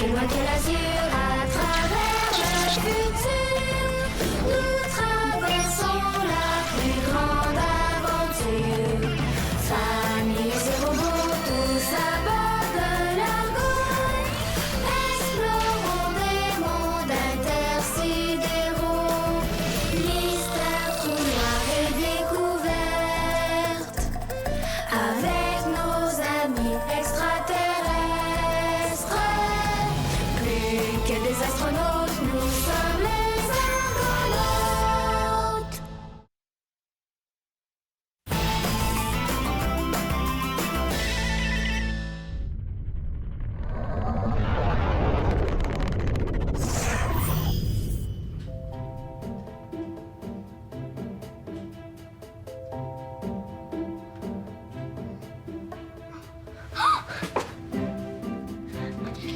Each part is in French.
plus loin que l'azur, à travers le futur, nous traversons la plus grande aventure. Familles et robots, tous à bord de l'argot, explorons des mondes intersidéraux, mystères, trous noirs et découvertes, avec nos amis extraterrestres. Plus que des astronautes, nous sommes les argonautes.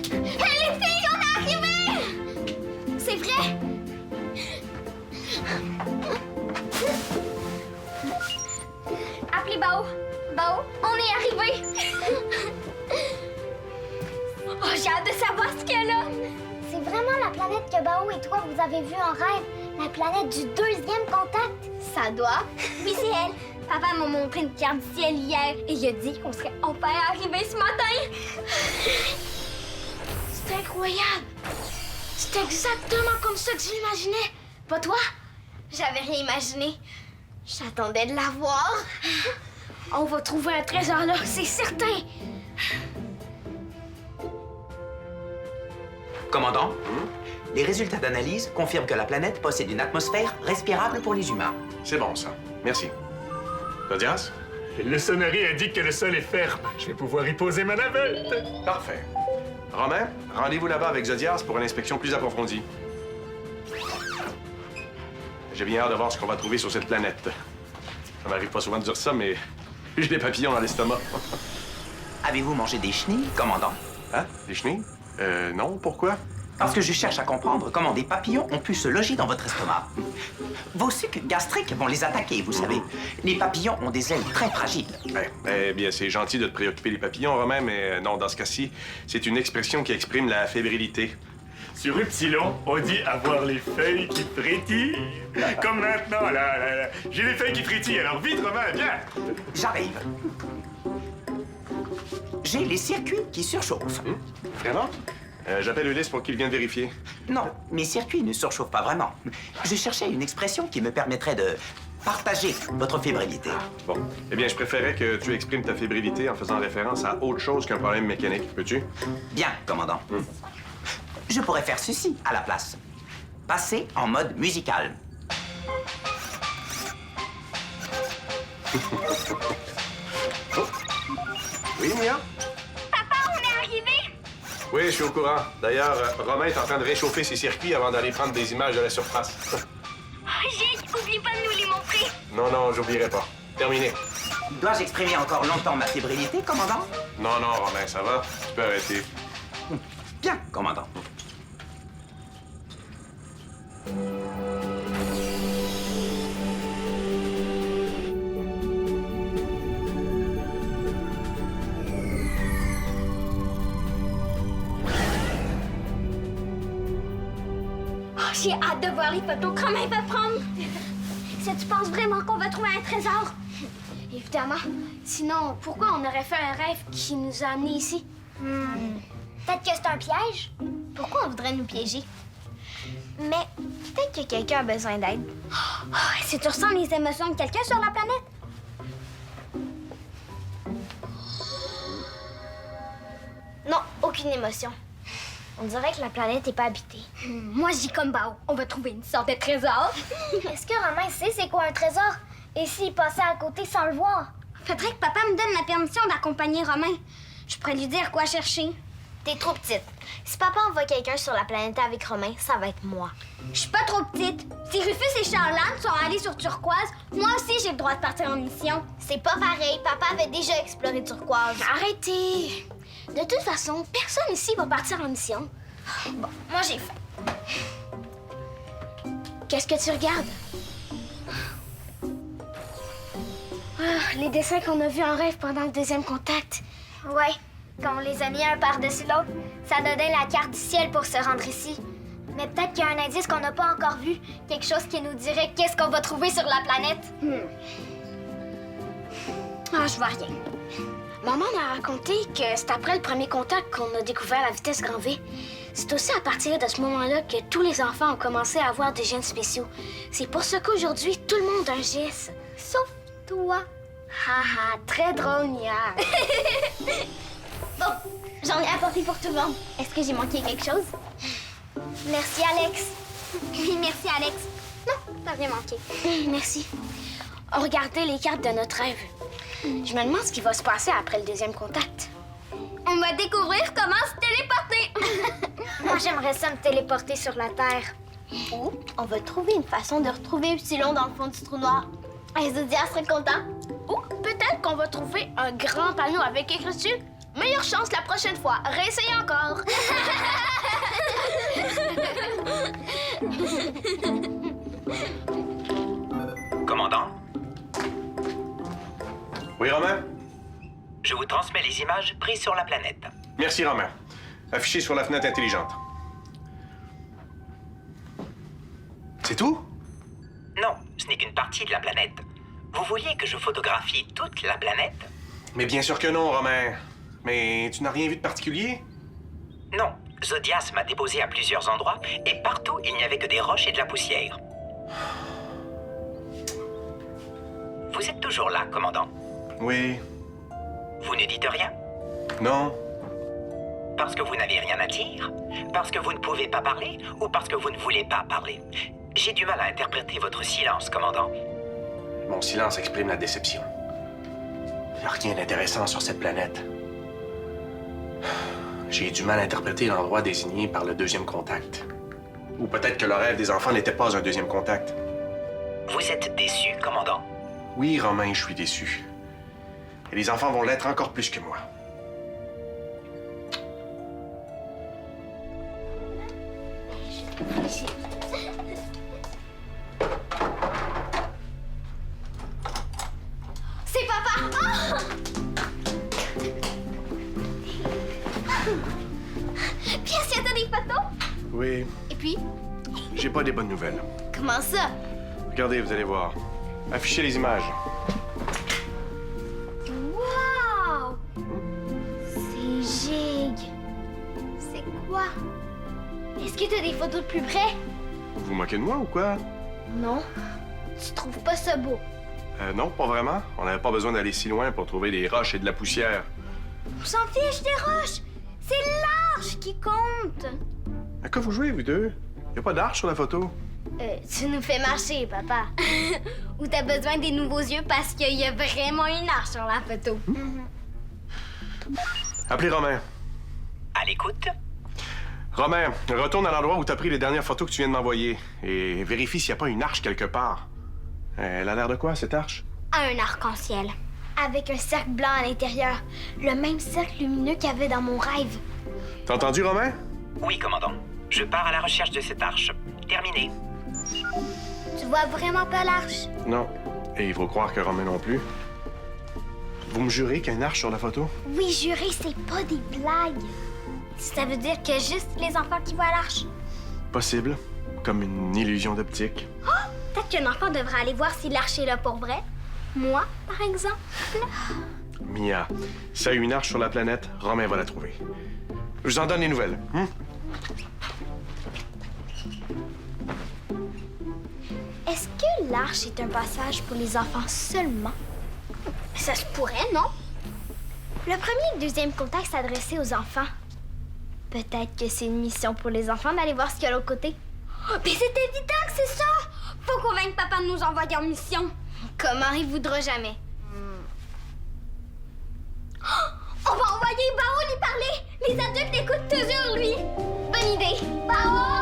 Hé, les filles, on est arrivés! C'est vrai! Appelez Bao. Bao, on est arrivés! Oh, j'ai hâte de savoir ce qu'elle a! C'est vraiment la planète que Bao et toi vous avez vue en rêve, la planète du deuxième contact. Ça doit. Oui, c'est elle. Papa m'a montré une carte du ciel hier et il a dit qu'on serait enfin arrivés ce matin. C'est incroyable. C'est exactement comme ça que j'imaginais. Pas toi? J'avais rien imaginé. J'attendais de la voir. On va trouver un trésor là, c'est certain. Commandant, les résultats d'analyse confirment que la planète possède une atmosphère respirable pour les humains. C'est bon, ça. Merci. Zodias? Le sonnerie indique que le sol est ferme. Je vais pouvoir y poser ma navette. Parfait. Romain, rendez-vous là-bas avec Zodias pour une inspection plus approfondie. J'ai bien hâte de voir ce qu'on va trouver sur cette planète. Ça m'arrive pas souvent de dire ça, mais j'ai des papillons dans l'estomac. Avez-vous mangé des chenilles, commandant? Hein? Des chenilles? Non. Pourquoi? Parce que je cherche à comprendre comment des papillons ont pu se loger dans votre estomac. Vos sucs gastriques vont les attaquer, vous savez. Les papillons ont des ailes très fragiles. Eh bien, c'est gentil de te préoccuper des papillons, Romain, mais non, dans ce cas-ci, c'est une expression qui exprime la fébrilité. Sur Upsilon, on dit avoir les feuilles qui frétillent. Comme maintenant, là. J'ai les feuilles qui frétillent, alors vite, Romain, viens. J'arrive. J'ai les circuits qui surchauffent. Vraiment? J'appelle Ulysse pour qu'il vienne vérifier. Non, mes circuits ne surchauffent pas vraiment. Je cherchais une expression qui me permettrait de partager votre fébrilité. Bon. Eh bien, je préférais que tu exprimes ta fébrilité en faisant référence à autre chose qu'un problème mécanique. Peux-tu? Bien, commandant. Je pourrais faire ceci à la place. Passer en mode musical. Oui, Mia? Papa, on est arrivés! Oui, je suis au courant. D'ailleurs, Romain est en train de réchauffer ses circuits avant d'aller prendre des images de la surface. Jake, oublie pas de nous les montrer. Non, j'oublierai pas. Terminé. Dois-je exprimer encore longtemps ma fébrilité, commandant? Non, Romain, ça va? Tu peux arrêter. Bien, commandant. J'ai hâte de voir les photos que Romain va prendre. Si tu penses vraiment qu'on va trouver un trésor? Évidemment. Sinon, pourquoi on aurait fait un rêve qui nous a amenés ici? Peut-être que c'est un piège? Pourquoi on voudrait nous piéger? Mais peut-être que quelqu'un a besoin d'aide. Si tu ressens les émotions de quelqu'un sur la planète? Non, aucune émotion. On dirait que la planète n'est pas habitée. Moi, je dis comme Bao. On va trouver une sorte de trésor. Est-ce que Romain sait c'est quoi un trésor? Et s'il passait à côté sans le voir? Faudrait que papa me donne la permission d'accompagner Romain. Je pourrais lui dire quoi chercher. T'es trop petite. Si papa envoie quelqu'un sur la planète avec Romain, ça va être moi. Je suis pas trop petite. Si Rufus et Charlotte sont allés sur Turquoise, moi aussi j'ai le droit de partir en mission. C'est pas pareil. Papa avait déjà exploré Turquoise. Arrêtez! De toute façon, personne ici va partir en mission. Bon, moi j'ai faim. Qu'est-ce que tu regardes? Les dessins qu'on a vus en rêve pendant le deuxième contact. Ouais, Quand on les a mis un par-dessus l'autre, ça donnait la carte du ciel pour se rendre ici. Mais peut-être qu'il y a un indice qu'on n'a pas encore vu. Quelque chose qui nous dirait qu'est-ce qu'on va trouver sur la planète. Ah, je vois rien. Maman m'a raconté que c'est après le premier contact qu'on a découvert la vitesse grand V. C'est aussi à partir de ce moment-là que tous les enfants ont commencé à avoir des gènes spéciaux. C'est pour ça qu'aujourd'hui, tout le monde a un GS. Sauf toi. Haha, très drôle, Mia. Bon, j'en ai apporté pour tout le monde. Est-ce que j'ai manqué quelque chose? Merci, Alex. Oui, merci, Alex. Non, t'as rien manqué. Merci. On regardait les cartes de notre rêve. Je me demande ce qui va se passer après le deuxième contact. On va découvrir comment se téléporter. Moi, j'aimerais ça me téléporter sur la Terre. Ou on va trouver une façon de retrouver Epsilon dans le fond du trou noir. Zodiac serait content. Ou peut-être qu'on va trouver un grand panneau avec écrit dessus. Meilleure chance la prochaine fois. Réessayez encore. Commandant, Oui, Romain? je vous transmets les images prises sur la planète. Merci, Romain. Affiché sur la fenêtre intelligente. C'est tout? Non, ce n'est qu'une partie de la planète. Vous vouliez que je photographie toute la planète? Mais bien sûr que non, Romain. Mais tu n'as rien vu de particulier? Non, Zodias m'a déposé à plusieurs endroits et partout il n'y avait que des roches et de la poussière. Vous êtes toujours là, commandant? Oui. Vous ne dites rien? Non. Parce que vous n'avez rien à dire? Parce que vous ne pouvez pas parler? Ou parce que vous ne voulez pas parler? J'ai du mal à interpréter votre silence, commandant. Mon silence exprime la déception. Il n'y a rien d'intéressant sur cette planète. J'ai du mal à interpréter l'endroit désigné par le deuxième contact. Ou peut-être que le rêve des enfants n'était pas un deuxième contact. Vous êtes déçu, commandant? Oui, Romain, je suis déçu. Et les enfants vont l'être encore plus que moi. C'est papa! Oh! Puis est-ce que t'as des photos? Oui, Et puis? j'ai pas des bonnes nouvelles. Comment ça? Regardez, vous allez voir. Affichez les images. Wow! C'est gigue. C'est quoi? Est-ce que t'as des photos de plus près? Vous vous moquez de moi ou quoi? Non. Tu trouves pas ça beau? Non, pas vraiment. On n'avait pas besoin d'aller si loin pour trouver des roches et de la poussière. On s'en fiche des roches! C'est l'arche qui compte! À quoi vous jouez, vous deux? Y a pas d'arche sur la photo. Tu nous fais marcher, papa. Ou t'as besoin des nouveaux yeux parce qu'il y a vraiment une arche sur la photo. Appelez Romain. À l'écoute? Romain, retourne à l'endroit où t'as pris les dernières photos que tu viens de m'envoyer et vérifie s'il n'y a pas une arche quelque part. Elle a l'air de quoi, cette arche? Un arc-en-ciel. Avec un cercle blanc à l'intérieur. Le même cercle lumineux qu'il y avait dans mon rêve. T'as entendu, Romain? Oui, commandant. Je pars à la recherche de cette arche. Terminé. Tu vois vraiment pas l'arche? Non. Et il faut croire que Romain non plus. Vous me jurez qu'il y a une arche sur la photo? Oui, juré, c'est pas des blagues. Ça veut dire que juste les enfants qui voient l'arche. Possible. Comme une illusion d'optique. Peut-être qu'un enfant devrait aller voir si l'arche est là pour vrai. Moi, par exemple. Mia, s'il y a une arche sur la planète, Romain va la trouver. Je vous en donne des nouvelles. Est-ce que l'arche est un passage pour les enfants seulement? Ça se pourrait, non? Le premier et le deuxième contact s'adressait aux enfants. Peut-être que c'est une mission pour les enfants d'aller voir ce qu'il y a de l'autre côté. Oh, mais c'est évident que c'est ça! Faut convaincre papa de nous envoyer en mission. Comment il voudra jamais. Oh, on va envoyer Bao lui parler! Les adultes écoutent toujours, lui! Bonne idée! Bao!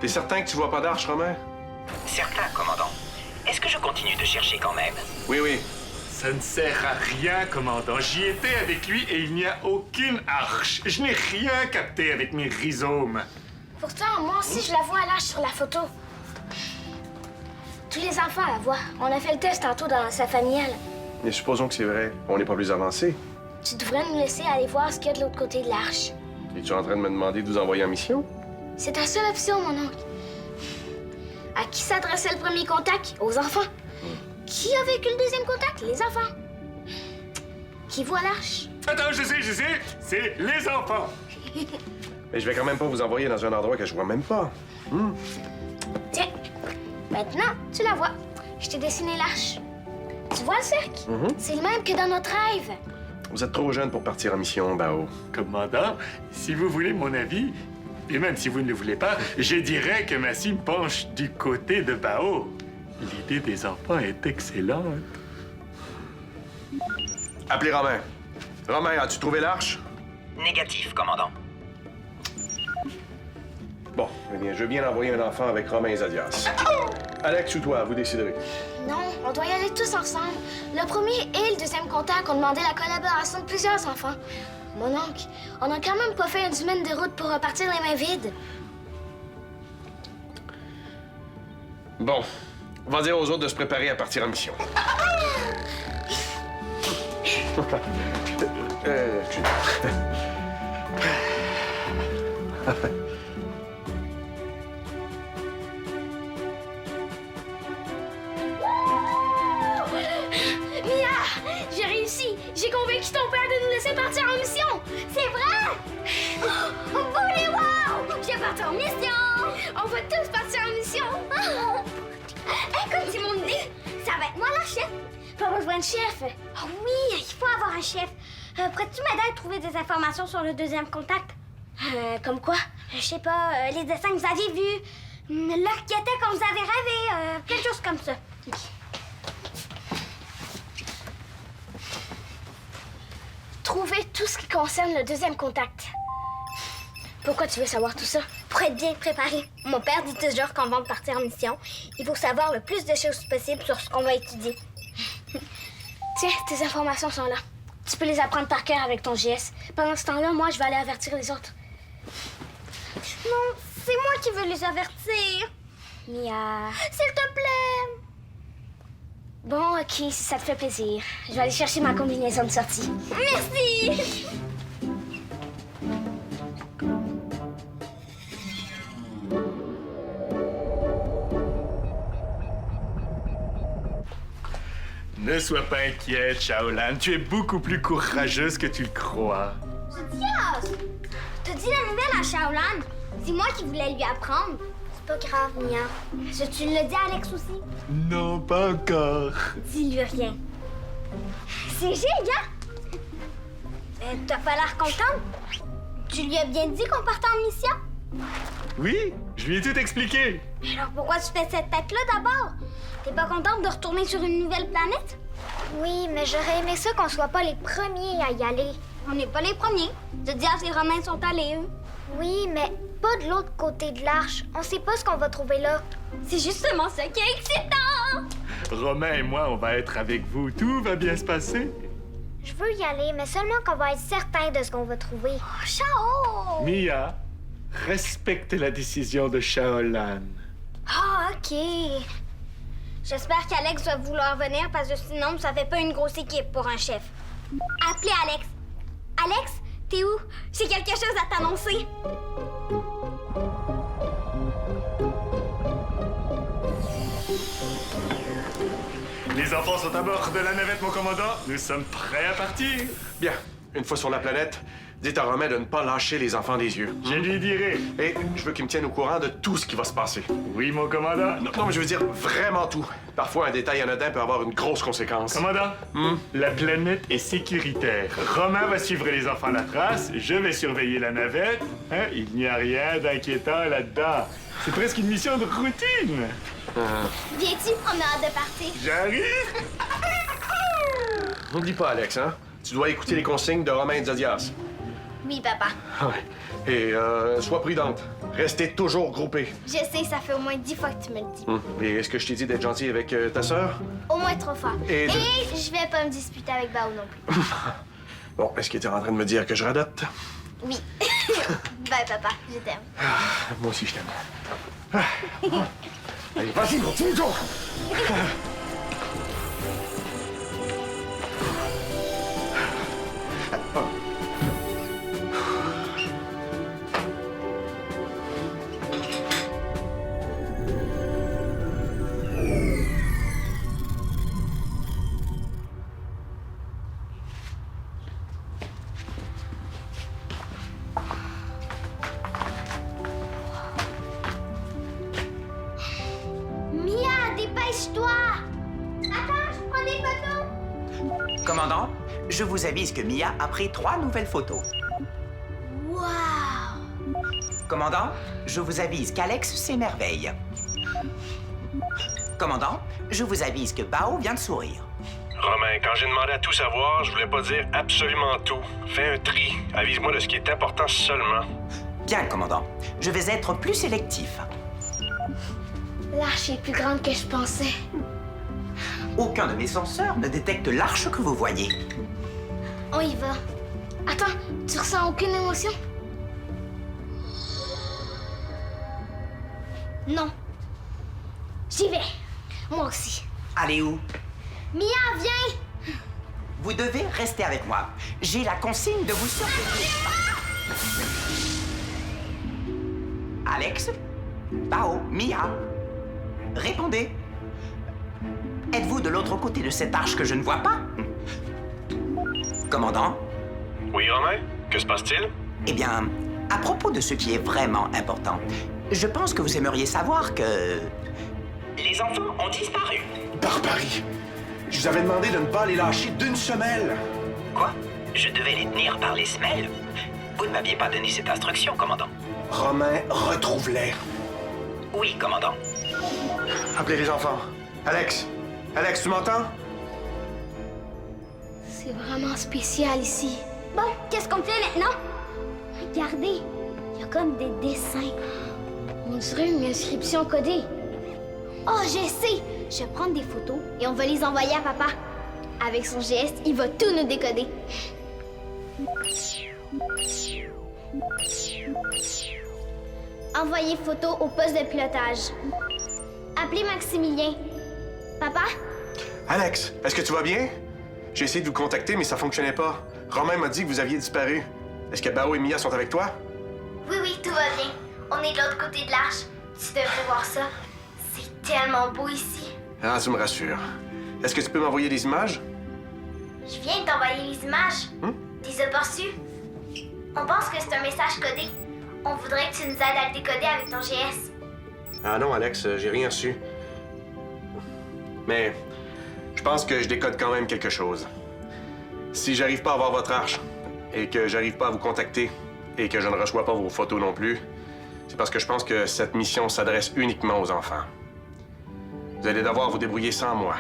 T'es certain que tu vois pas d'arche, Romain? Certain, commandant. Est-ce que je continue de chercher quand même? Oui, oui. Ça ne sert à rien, commandant. J'y étais avec lui et il n'y a aucune arche. Je n'ai rien capté avec mes rhizomes. Pourtant, moi aussi, je la vois à l'arche sur la photo. Tous les enfants la voient. On a fait le test tantôt dans sa familiale. Mais supposons que c'est vrai. On n'est pas plus avancé. Tu devrais nous laisser aller voir ce qu'il y a de l'autre côté de l'arche. Es-tu en train de me demander de vous envoyer en mission? C'est ta seule option, mon oncle. À qui s'adressait le premier contact? Aux enfants. Qui a vécu le deuxième contact? Les enfants. Qui voit l'arche? Attends, je sais, c'est les enfants. Mais je vais quand même pas vous envoyer dans un endroit que je vois même pas. Tiens, maintenant, tu la vois. Je t'ai dessiné l'arche. Tu vois le cercle? C'est le même que dans notre rêve. Vous êtes trop jeune pour partir en mission, Bao. Commandant, si vous voulez mon avis, et même si vous ne le voulez pas, je dirais que ma cime penche du côté de Bao. L'idée des enfants est excellente. Appelez Romain. Romain, as-tu trouvé l'arche? Négatif, commandant. Bon, eh bien, je veux bien envoyer un enfant avec Romain et Zadias. Alex ou toi, vous déciderez. Non, on doit y aller tous ensemble. Le premier et le deuxième contact ont demandé la collaboration de plusieurs enfants. Mon oncle, on n'a quand même pas fait une semaine de route pour repartir les mains vides. Bon, on va dire aux autres de se préparer à partir en mission. Excusez-moi. Mia, j'ai réussi. J'ai convaincu ton père de nous laisser partir en mission. C'est vrai? Boulé, wow! Je vais partir en mission. On va tous partir en mission. Écoute, c'est mon idée. Ça va être moi la chef. Pas besoin de chef. Oh oui, il faut avoir un chef. Pourrais-tu m'aider à trouver des informations sur le deuxième contact? Comme quoi? Je sais pas, les dessins que vous aviez vus, l'heure qui était quand vous avez rêvé, quelque chose comme ça. Trouver tout ce qui concerne le deuxième contact. Pourquoi tu veux savoir tout ça? Pour être bien préparé. Mon père dit toujours qu'avant de partir en mission, il faut savoir le plus de choses possible sur ce qu'on va étudier. Tiens, tes informations sont là. Tu peux les apprendre par cœur avec ton GS. Pendant ce temps-là, moi, je vais aller avertir les autres. Non, c'est moi qui veux les avertir. Mia... S'il te plaît. Bon, OK, si ça te fait plaisir. Je vais aller chercher ma combinaison de sortie. Merci. Ne sois pas inquiète, Shaolan. Tu es beaucoup plus courageuse que tu le crois. Dios! T'as dit la nouvelle à Shaolan. C'est moi qui voulais lui apprendre. C'est pas grave, Mia. Est-ce que tu l'as dit à Alex aussi? Non, pas encore. Dis-lui rien. C'est génial! T'as pas l'air contente? Tu lui as bien dit qu'on partait en mission? Oui, je lui ai tout expliqué. Alors pourquoi tu fais cette tête-là d'abord? T'es pas contente de retourner sur une nouvelle planète? Oui, mais j'aurais aimé ça qu'on soit pas les premiers à y aller. On n'est pas les premiers. Zodias et Romains sont allés, eux. Oui, mais pas de l'autre côté de l'arche. On sait pas ce qu'on va trouver là. C'est justement ça qui est excitant! Romain et moi, on va être avec vous. Tout va bien se passer. Je veux y aller, mais seulement qu'on va être certain de ce qu'on va trouver. Oh, Chao! Mia, respecte la décision de Shaolan. Ah, OK. J'espère qu'Alex va vouloir venir parce que sinon, ça fait pas une grosse équipe pour un chef. Appelez Alex. Alex, t'es où? J'ai quelque chose à t'annoncer. Les enfants sont à bord de la navette, mon commandant. Nous sommes prêts à partir. Bien, une fois sur la planète, dites à Romain de ne pas lâcher les enfants des yeux. Je lui dirai. Et je veux qu'il me tienne au courant de tout ce qui va se passer. Oui, mon commandant. Non, mais je veux dire vraiment tout. Parfois, un détail anodin peut avoir une grosse conséquence. Commandant, la planète est sécuritaire. Romain va suivre les enfants à la trace. Je vais surveiller la navette. Hein? Il n'y a rien d'inquiétant là-dedans. C'est presque une mission de routine. Viens-tu? On a hâte de partir. J'arrive. N'oublie pas, Alex, hein? Tu dois écouter les consignes de Romain et Zodias. Oui, papa. Ouais. Et sois prudente. Restez toujours groupés. Je sais, ça fait au moins 10 fois que tu me le dis. Et est-ce que je t'ai dit d'être gentil avec ta sœur? Au moins 3 fois. Et de- Et je vais pas me disputer avec Bao non plus. Bon, est-ce qu'il était en train de me dire que je radote? Oui. Bye, papa. Je t'aime. Moi aussi, je t'aime. Allez, vas-y, continue, go! Commandant, je vous avise que Mia a pris 3 nouvelles photos. Wow! Commandant, je vous avise qu'Alex s'émerveille. Commandant, je vous avise que Bao vient de sourire. Romain, quand j'ai demandé à tout savoir, je voulais pas dire absolument tout. Fais un tri. Avise-moi de ce qui est important seulement. Bien, commandant. Je vais être plus sélectif. L'arche est plus grande que je pensais. Aucun de mes senseurs ne détecte l'arche que vous voyez. On y va. Attends, tu ressens aucune émotion? Non. J'y vais. Moi aussi. Allez où? Mia, viens! Vous devez rester avec moi. J'ai la consigne de vous surveiller. Alex? Bao? Mia? Répondez. Êtes-vous de l'autre côté de cette arche que je ne vois pas? Commandant? Oui, Romain? Que se passe-t-il? Eh bien, à propos de ce qui est vraiment important, je pense que vous aimeriez savoir que... Les enfants ont disparu. Barbarie! Je vous avais demandé de ne pas les lâcher d'une semelle. Quoi? Je devais les tenir par les semelles? Vous ne m'aviez pas donné cette instruction, commandant. Romain, retrouve-les. Oui, commandant. Appelez les enfants. Alex! Alex, tu m'entends? C'est vraiment spécial ici. Bon, qu'est-ce qu'on fait maintenant? Regardez, il y a comme des dessins. On dirait une inscription codée. Oh, je sais! Je vais prendre des photos et on va les envoyer à papa. Avec son geste, il va tout nous décoder. Envoyer photo au poste de pilotage. Appelez Maximilien. Papa? Alex, est-ce que tu vas bien? J'ai essayé de vous contacter, mais ça fonctionnait pas. Romain m'a dit que vous aviez disparu. Est-ce que Bao et Mia sont avec toi? Oui, oui, tout va bien. On est de l'autre côté de l'arche. Tu devrais voir ça. C'est tellement beau ici. Ah, tu me rassures. Est-ce que tu peux m'envoyer des images? Je viens de t'envoyer les images. T'es aperçues? On pense que c'est un message codé. On voudrait que tu nous aides à le décoder avec ton GS. Ah non, Alex, j'ai rien reçu. Mais je pense que je décode quand même quelque chose. Si j'arrive pas à avoir votre arche, et que j'arrive pas à vous contacter, et que je ne reçois pas vos photos non plus, c'est parce que je pense que cette mission s'adresse uniquement aux enfants. Vous allez devoir vous débrouiller sans moi.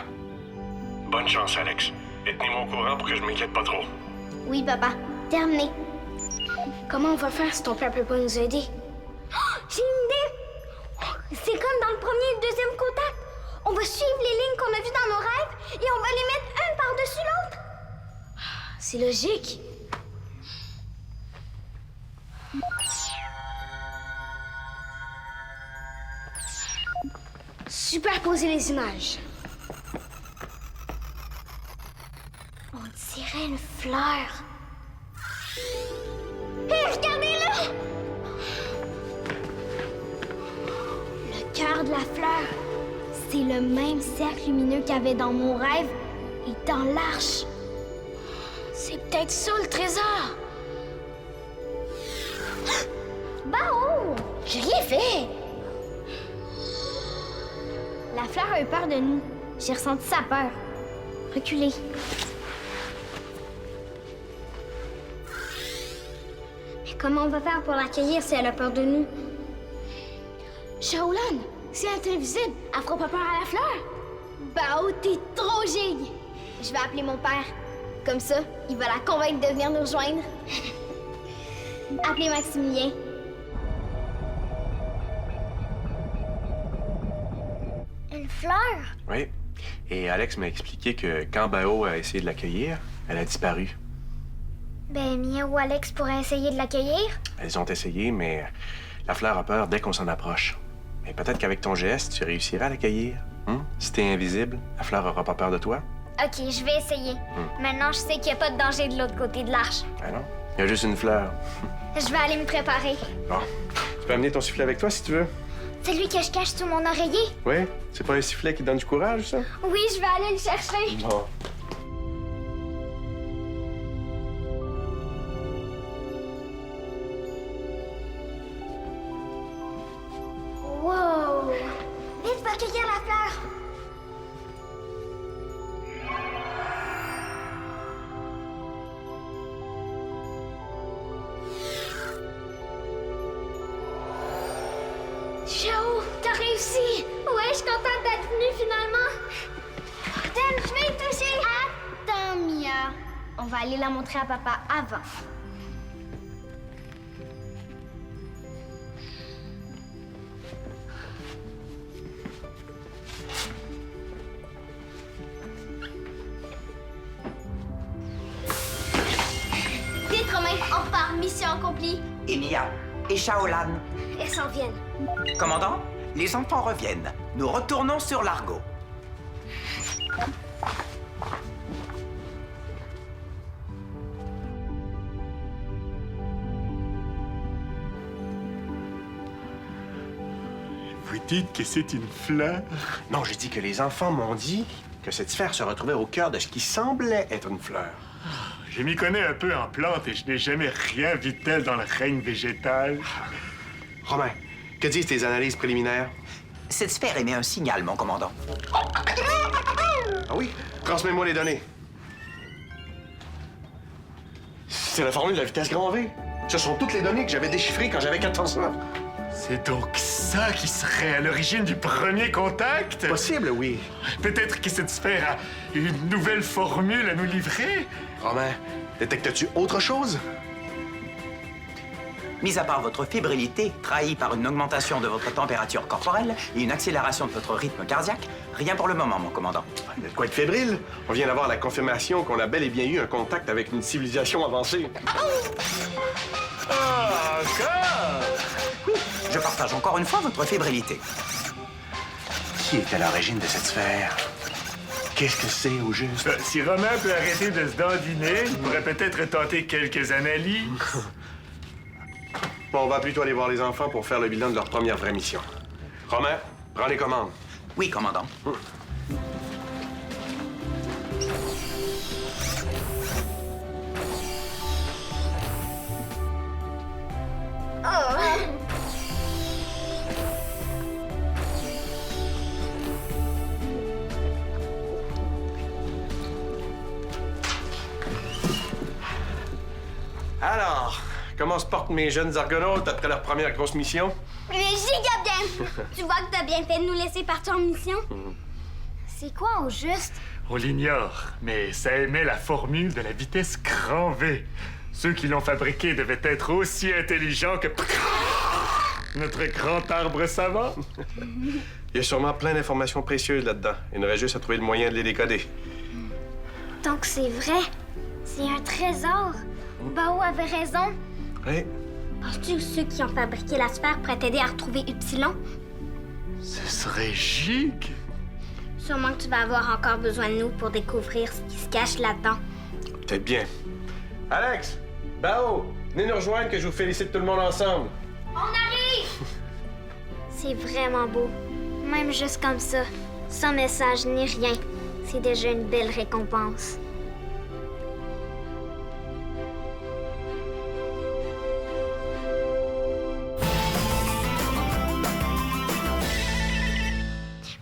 Bonne chance, Alex. Et tenez-moi au courant pour que je m'inquiète pas trop. Oui, papa. Terminé. Comment on va faire si ton père peut pas nous aider? J'ai une idée! C'est comme dans le premier et le deuxième contact. On va suivre les lignes qu'on a vues dans nos rêves et on va les mettre un par-dessus l'autre. C'est logique. Superposer les images. On dirait une fleur. Hé, regardez-le! Le cœur de la fleur, c'est le même cercle lumineux qu'il y avait dans mon rêve et dans l'arche. C'est peut-être ça le trésor. Bao! J'ai rien fait. La fleur a eu peur de nous. J'ai ressenti sa peur. Reculez. Mais comment on va faire pour l'accueillir si elle a peur de nous? Shaolan, si elle est invisible, elle fera pas peur à la fleur. Bao, t'es trop gigue! Je vais appeler mon père. Comme ça, il va la convaincre de venir nous rejoindre. Appelez Maximilien. Une fleur? Oui. Et Alex m'a expliqué que quand Bao a essayé de l'accueillir, elle a disparu. Ben, Mia ou Alex pourraient essayer de l'accueillir. Elles ont essayé, mais la fleur a peur dès qu'on s'en approche. Mais peut-être qu'avec ton geste, tu réussiras à l'accueillir. Si t'es invisible, la fleur aura pas peur de toi. Ok, je vais essayer. Maintenant, je sais qu'il n'y a pas de danger de l'autre côté de l'arche. Ah non? Il y a juste une fleur. Je vais aller me préparer. Bon. Tu peux amener ton sifflet avec toi si tu veux. Celui que je cache sous mon oreiller? Oui? C'est pas un sifflet qui donne du courage, ça? Oui, je vais aller le chercher. Bon. Wow! Vite, va cueillir la fleur. aussi! Ouais, je suis contente d'être venue finalement! Dan, je vais y toucher! Attends, Mia. On va aller la montrer à papa avant. Vite, Romain, on repart. Mission accomplie. Et Mia, et Shaolan. Elles s'en viennent. Commandant, les enfants reviennent. Nous retournons sur l'Argo. Vous dites que c'est une fleur? Non, j'ai dit que les enfants m'ont dit que cette sphère se retrouvait au cœur de ce qui semblait être une fleur. Je m'y connais un peu en plantes et je n'ai jamais rien vu de tel dans le règne végétal. Romain, que disent tes analyses préliminaires? Cette sphère émet un signal, mon commandant. Ah oui? Transmets-moi les données. C'est la formule de la vitesse grand V. Ce sont toutes les données que j'avais déchiffrées quand j'avais 14 ans. C'est donc ça qui serait à l'origine du premier contact? Possible, oui. Peut-être que cette sphère a une nouvelle formule à nous livrer? Romain, détectes-tu autre chose? Mis à part votre fébrilité, trahie par une augmentation de votre température corporelle et une accélération de votre rythme cardiaque, rien pour le moment, mon commandant. Il y a de quoi être fébrile. On vient d'avoir la confirmation qu'on a bel et bien eu un contact avec une civilisation avancée. Ah, encore? Je partage encore une fois votre fébrilité. Qui est à l'origine de cette sphère? Qu'est-ce que c'est au juste? Si Romain peut arrêter de se dandiner, il pourrait peut-être tenter quelques analyses. Bon, on va plutôt aller voir les enfants pour faire le bilan de leur première vraie mission. Romain, prends les commandes. Oui, commandant. Alors, comment se portent mes jeunes argonautes après leur première grosse mission? Mais giga bien! Tu vois que t'as bien fait de nous laisser partir en mission? C'est quoi au juste? On l'ignore, mais ça émet la formule de la vitesse grand V. Ceux qui l'ont fabriqué devaient être aussi intelligents que notre grand arbre savant. Il y a sûrement plein d'informations précieuses là-dedans. Il nous reste juste à trouver le moyen de les décoder. Donc c'est vrai. C'est un trésor. Bao avait raison. Oui. Penses-tu que ceux qui ont fabriqué la sphère pourraient t'aider à retrouver Upsilon? Ce serait gigue. Sûrement que tu vas avoir encore besoin de nous pour découvrir ce qui se cache là-dedans. Peut-être bien. Alex! Bao! Venez nous rejoindre que je vous félicite tout le monde ensemble. On arrive! C'est vraiment beau. Même juste comme ça, sans message ni rien, c'est déjà une belle récompense.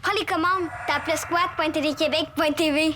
Prends les commandes, tape le squat.tdquebec.tv.